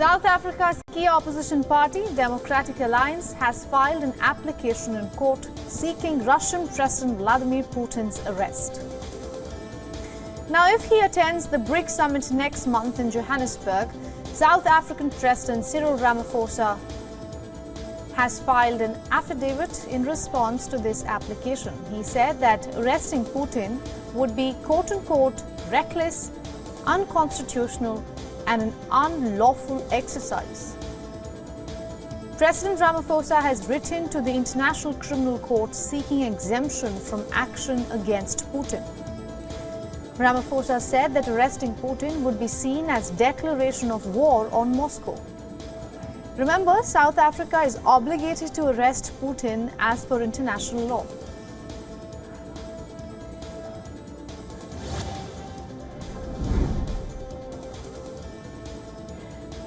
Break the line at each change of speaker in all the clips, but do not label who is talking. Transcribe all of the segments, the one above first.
South Africa's key opposition party, Democratic Alliance, has filed an application in court seeking Russian President Vladimir Putin's arrest. Now, if he attends the BRICS summit next month in Johannesburg, South African President Cyril Ramaphosa has filed an affidavit in response to this application. He said that arresting Putin would be quote-unquote reckless, unconstitutional, and an unlawful exercise. President Ramaphosa has written to the International Criminal Court seeking exemption from action against Putin. Ramaphosa said that arresting Putin would be seen as declaration of war on Moscow. Remember, South Africa is obligated to arrest Putin as per international law.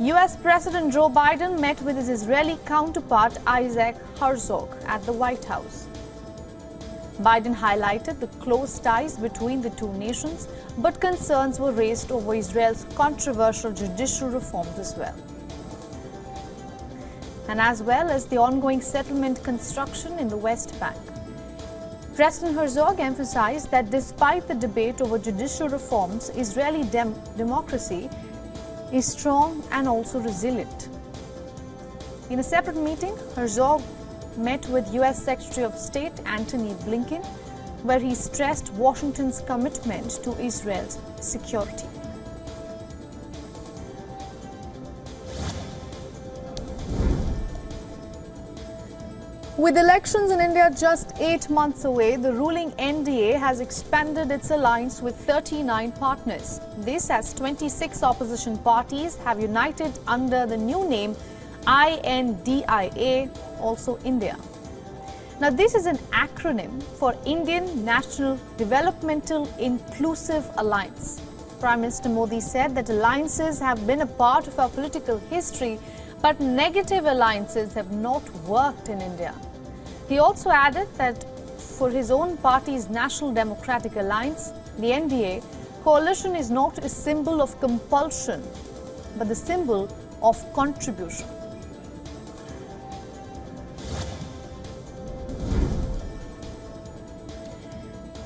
US President Joe Biden met with his Israeli counterpart Isaac Herzog at the White House. Biden highlighted the close ties between the two nations, but concerns were raised over Israel's controversial judicial reforms as well. And as well as the ongoing settlement construction in the West Bank. President Herzog emphasized that despite the debate over judicial reforms, Israeli democracy is strong and also resilient. In a separate meeting, Herzog met with US Secretary of State Antony Blinken, where he stressed Washington's commitment to Israel's security. With elections in India just 8 months away, the ruling NDA has expanded its alliance with 39 partners. This as 26 opposition parties have united under the new name INDIA, also India. Now, this is an acronym for Indian National Developmental Inclusive Alliance. Prime Minister Modi said that alliances have been a part of our political history, but negative alliances have not worked in India. He also added that for his own party's National Democratic Alliance, the NDA, coalition is not a symbol of compulsion, but the symbol of contribution.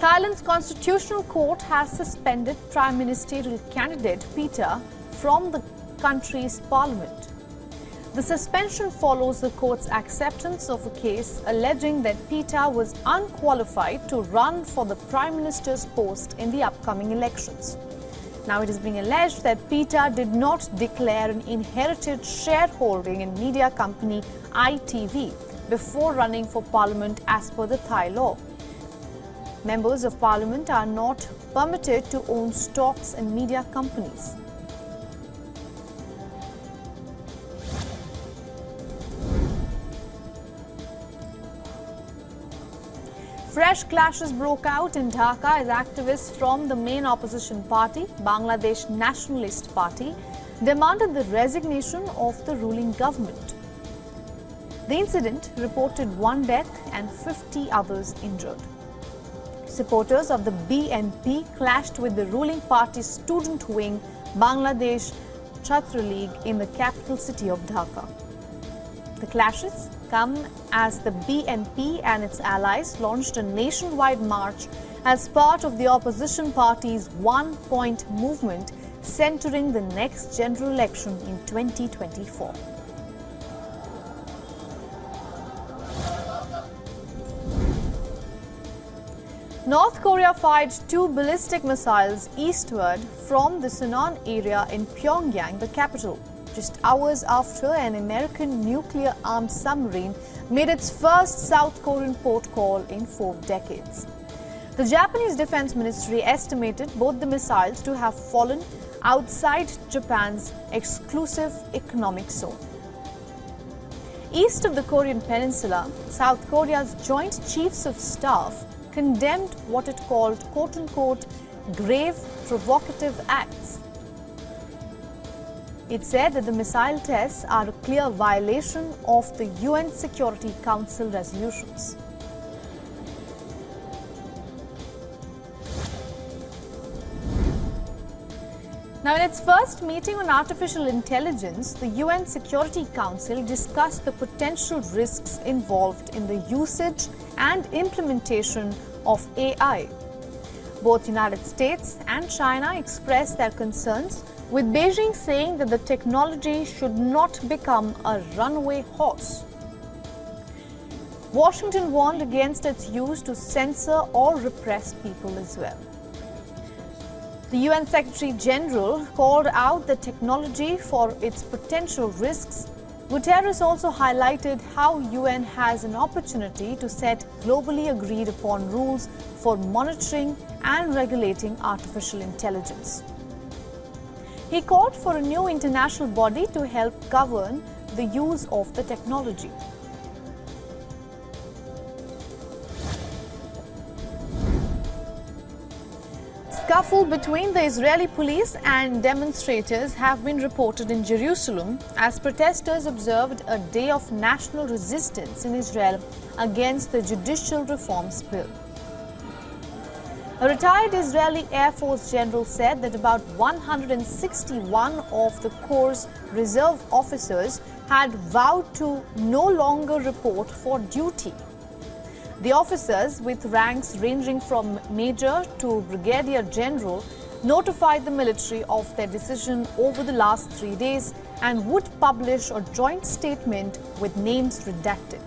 Thailand's Constitutional Court has suspended Prime Ministerial candidate Pita from the country's parliament. The suspension follows the court's acceptance of a case alleging that Pita was unqualified to run for the Prime Minister's post in the upcoming elections. Now, it is being alleged that Pita did not declare an inherited shareholding in media company ITV before running for Parliament as per the Thai law. Members of Parliament are not permitted to own stocks in media companies. Fresh clashes broke out in Dhaka as activists from the main opposition party, Bangladesh Nationalist Party, demanded the resignation of the ruling government. The incident reported 1 death and 50 others injured. Supporters of the BNP clashed with the ruling party's student wing, Bangladesh Chhatra League, in the capital city of Dhaka. The clashes come as the BNP and its allies launched a nationwide march as part of the opposition party's one-point movement centering the next general election in 2024. North Korea fired 2 ballistic missiles eastward from the Sunan area in Pyongyang, the capital, just hours after an American nuclear-armed submarine made its first South Korean port call in 4 decades. The Japanese Defense Ministry estimated both the missiles to have fallen outside Japan's exclusive economic zone. East of the Korean peninsula, South Korea's Joint Chiefs of Staff condemned what it called quote-unquote grave provocative acts. It said that the missile tests are a clear violation of the UN Security Council resolutions. Now, in its first meeting on artificial intelligence, the UN Security Council discussed the potential risks involved in the usage and implementation of AI. Both United States and China expressed their concerns, with Beijing saying that the technology should not become a runaway horse. Washington warned against its use to censor or repress people as well. The UN Secretary General called out the technology for its potential risks. Guterres also highlighted how UN has an opportunity to set globally agreed upon rules for monitoring and regulating artificial intelligence. He called for a new international body to help govern the use of the technology. Scuffle between the Israeli police and demonstrators have been reported in Jerusalem as protesters observed a day of national resistance in Israel against the judicial reforms bill. A retired Israeli Air Force general said that about 161 of the Corps' reserve officers had vowed to no longer report for duty. The officers, with ranks ranging from major to brigadier general, notified the military of their decision over the last 3 days and would publish a joint statement with names redacted.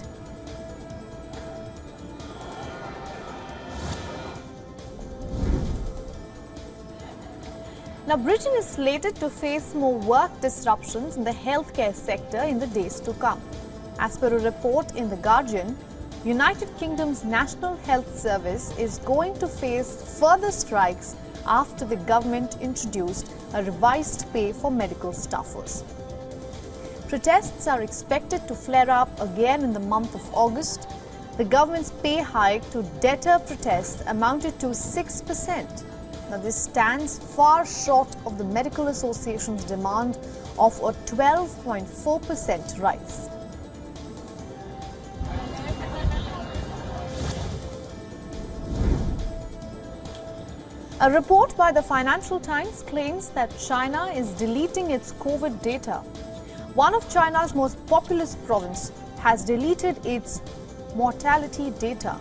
Now, Britain is slated to face more work disruptions in the healthcare sector in the days to come. As per a report in The Guardian, United Kingdom's National Health Service is going to face further strikes after the government introduced a revised pay for medical staffers. Protests are expected to flare up again in the month of August. The government's pay hike to deter protests amounted to 6%. Now, this stands far short of the Medical Association's demand of a 12.4% rise. A report by the Financial Times claims that China is deleting its COVID data. One of China's most populous provinces has deleted its mortality data.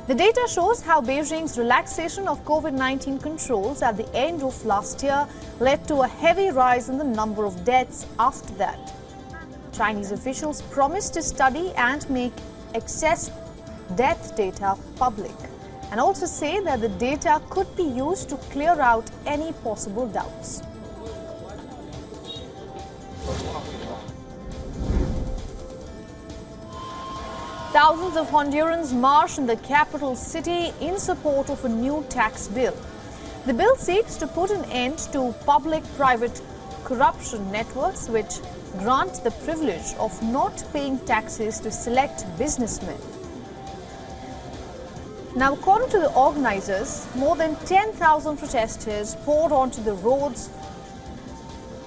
The data shows how Beijing's relaxation of COVID-19 controls at the end of last year led to a heavy rise in the number of deaths after that. Chinese officials promised to study and make excess death data public, and also say that the data could be used to clear out any possible doubts. Thousands of Hondurans marched in the capital city in support of a new tax bill. The bill seeks to put an end to public-private corruption networks which grant the privilege of not paying taxes to select businessmen. Now, according to the organizers, more than 10,000 protesters poured onto the roads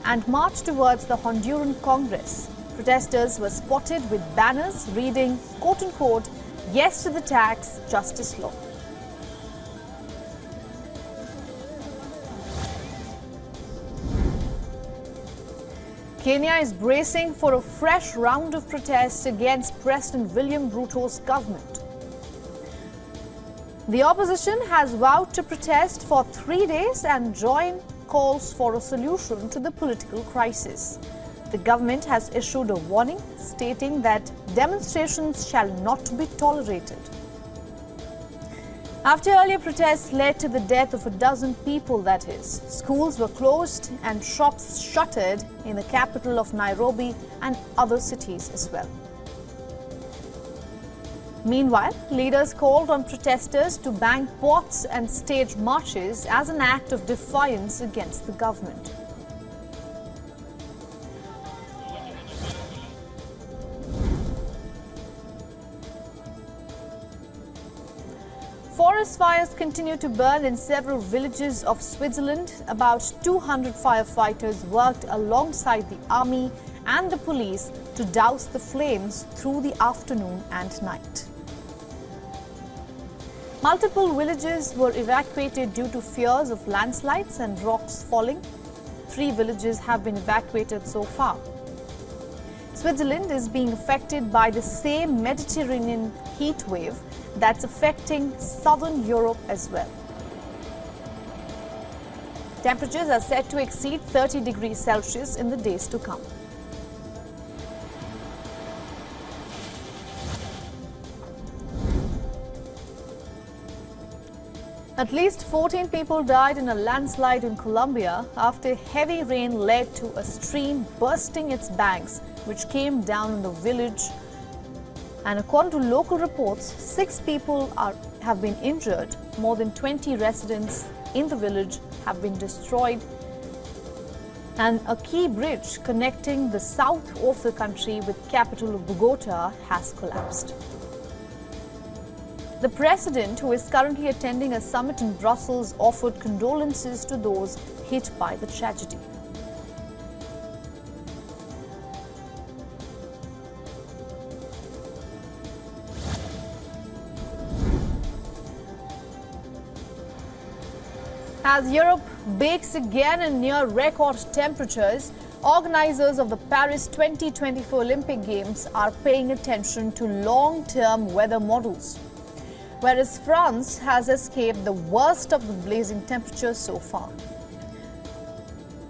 and marched towards the Honduran Congress. Protesters were spotted with banners reading, quote-unquote, "Yes to the tax, justice law." Kenya is bracing for a fresh round of protests against President William Ruto's government. The opposition has vowed to protest for 3 days and join calls for a solution to the political crisis. The government has issued a warning stating that demonstrations shall not be tolerated. After earlier protests led to the death of a dozen people, that is, schools were closed and shops shuttered in the capital of Nairobi and other cities as well. Meanwhile, leaders called on protesters to bang pots and stage marches as an act of defiance against the government. Forest fires continue to burn in several villages of Switzerland. About 200 firefighters worked alongside the army and the police to douse the flames through the afternoon and night. Multiple villages were evacuated due to fears of landslides and rocks falling. 3 villages have been evacuated so far. Switzerland is being affected by the same Mediterranean heat wave that's affecting southern Europe as well. Temperatures are set to exceed 30 degrees Celsius in the days to come. At least 14 people died in a landslide in Colombia after heavy rain led to a stream bursting its banks, which came down in the village. And according to local reports, 6 people have been injured. More than 20 residents in the village have been destroyed. And a key bridge connecting the south of the country with capital Bogota has collapsed. The president, who is currently attending a summit in Brussels, offered condolences to those hit by the tragedy. As Europe bakes again in near record temperatures, organizers of the Paris 2024 Olympic Games are paying attention to long-term weather models, whereas France has escaped the worst of the blazing temperatures so far.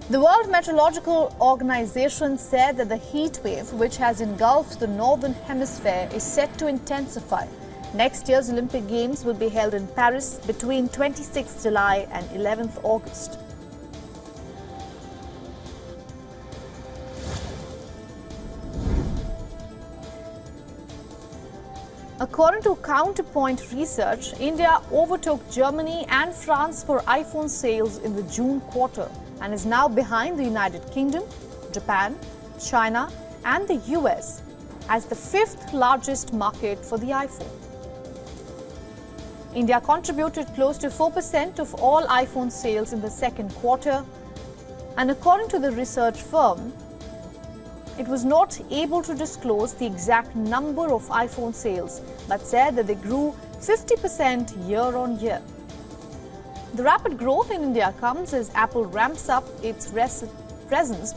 The World Meteorological Organization said that the heat wave, which has engulfed the northern hemisphere, is set to intensify. Next year's Olympic Games will be held in Paris between 26th July and 11th August. According to Counterpoint Research, India overtook Germany and France for iPhone sales in the June quarter and is now behind the United Kingdom, Japan, China and the US as the 5th largest market for the iPhone. India contributed close to 4% of all iPhone sales in the second quarter, and according to the research firm, it was not able to disclose the exact number of iPhone sales, but said that they grew 50% year-on-year. The rapid growth in India comes as Apple ramps up its presence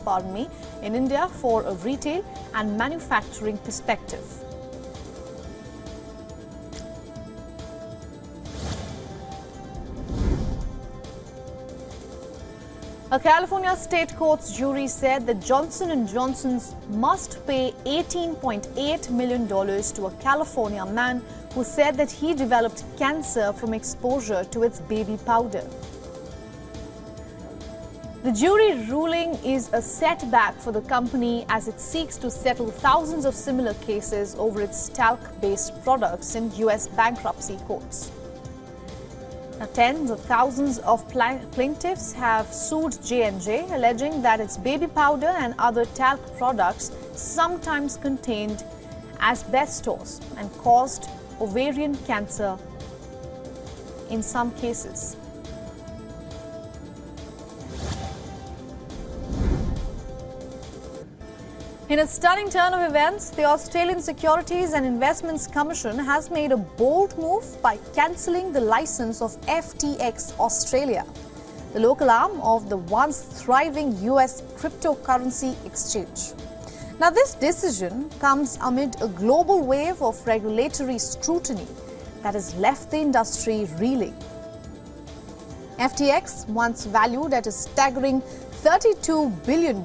in India for a retail and manufacturing perspective. A California state court's jury said that Johnson & Johnson's must pay $18.8 million to a California man who said that he developed cancer from exposure to its baby powder. The jury ruling is a setback for the company as it seeks to settle thousands of similar cases over its talc-based products in U.S. bankruptcy courts. Now, tens of thousands of plaintiffs have sued J&J, alleging that its baby powder and other talc products sometimes contained asbestos and caused ovarian cancer in some cases. In a stunning turn of events, the Australian Securities and Investments Commission has made a bold move by cancelling the license of FTX Australia, the local arm of the once thriving US cryptocurrency exchange. Now, this decision comes amid a global wave of regulatory scrutiny that has left the industry reeling. FTX, once valued at a staggering $32 billion,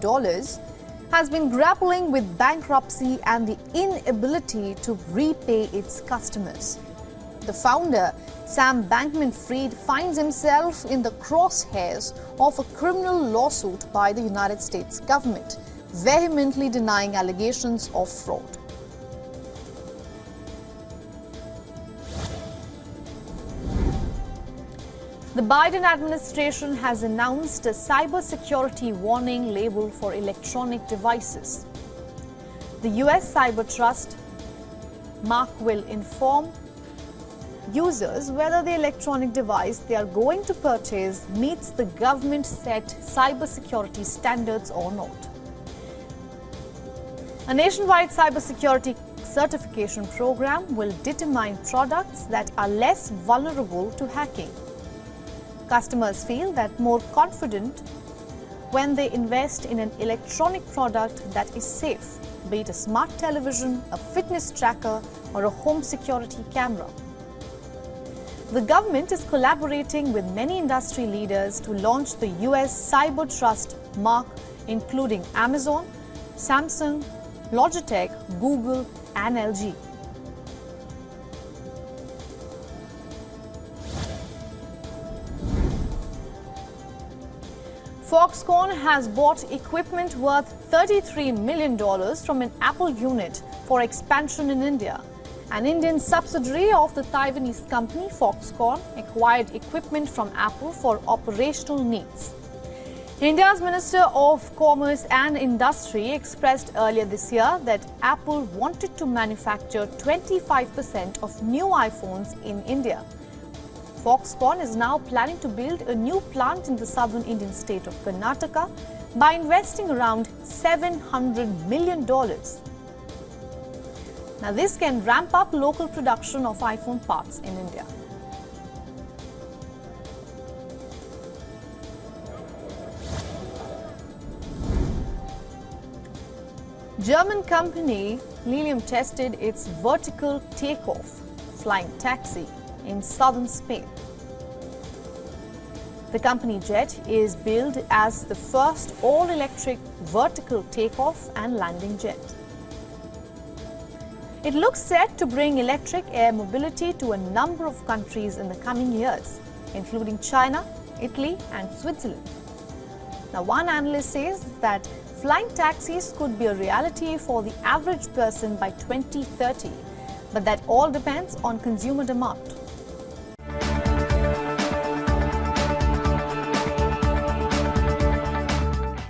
has been grappling with bankruptcy and the inability to repay its customers. The founder, Sam Bankman-Fried, finds himself in the crosshairs of a criminal lawsuit by the United States government, vehemently denying allegations of fraud. The Biden administration has announced a cybersecurity warning label for electronic devices. The US Cyber Trust mark will inform users whether the electronic device they are going to purchase meets the government-set cybersecurity standards or not. A nationwide cybersecurity certification program will determine products that are less vulnerable to hacking. Customers feel that more confident when they invest in an electronic product that is safe, be it a smart television, a fitness tracker, or a home security camera. The government is collaborating with many industry leaders to launch the US Cyber Trust mark, including Amazon, Samsung, Logitech, Google, and LG. Foxconn has bought equipment worth $33 million from an Apple unit for expansion in India. An Indian subsidiary of the Taiwanese company Foxconn acquired equipment from Apple for operational needs. India's Minister of Commerce and Industry expressed earlier this year that Apple wanted to manufacture 25% of new iPhones in India. Foxconn is now planning to build a new plant in the southern Indian state of Karnataka by investing around $700 million. Now, this can ramp up local production of iPhone parts in India. German company Lilium tested its vertical takeoff flying taxi in southern Spain. The company jet is billed as the first all-electric vertical takeoff and landing jet. It looks set to bring electric air mobility to a number of countries in the coming years, including China, Italy, and Switzerland. Now, one analyst says that flying taxis could be a reality for the average person by 2030, but that all depends on consumer demand.